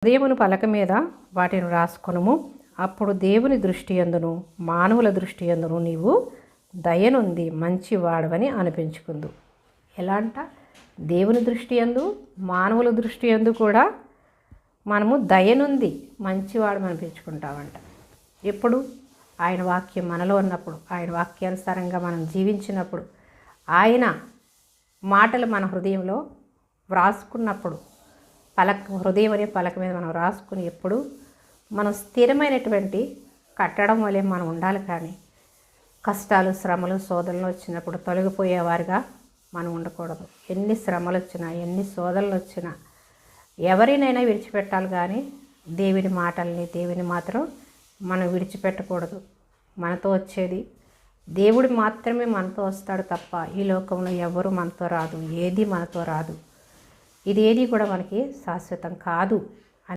హృదయమును పలక మీద వాటిని రాసుకొనుము. అప్పుడు దేవుని దృష్టి యందును మానవుల దృష్టి యందును నీవు దయనుంది మంచివాడవని అనిపించుకుందు. ఎలా అంట? దేవుని దృష్టి యందు మానవుల దృష్టి యందు కూడా మనము దయనుంది మంచివాడు అనిపించుకుంటామంట. ఎప్పుడు? ఆయన వాక్యం మనలో ఉన్నప్పుడు, ఆయన వాక్యానుసారంగా మనం జీవించినప్పుడు, ఆయన మాటలు మన హృదయంలో వ్రాసుకున్నప్పుడు, హృదయం అనే పలక మీద మనం రాసుకుని ఎప్పుడు మనం స్థిరమైనటువంటి కట్టడం వలె మనం ఉండాలి. కానీ కష్టాలు శ్రమలు శోధనలు వచ్చినప్పుడు తొలగిపోయేవారుగా మనం ఉండకూడదు. ఎన్ని శ్రమలు వచ్చినా ఎన్ని శోధనలు వచ్చినా ఎవరినైనా విడిచిపెట్టాలి, కానీ దేవుని మాటల్ని దేవుని మాత్రం మనం విడిచిపెట్టకూడదు. మనతో వచ్చేది దేవుడు మాత్రమే మనతో వస్తాడు తప్ప ఈ లోకంలో ఎవరు మనతో రాదు, ఏది మనతో రాదు. ఇదేది కూడా మనకి శాశ్వతం కాదు.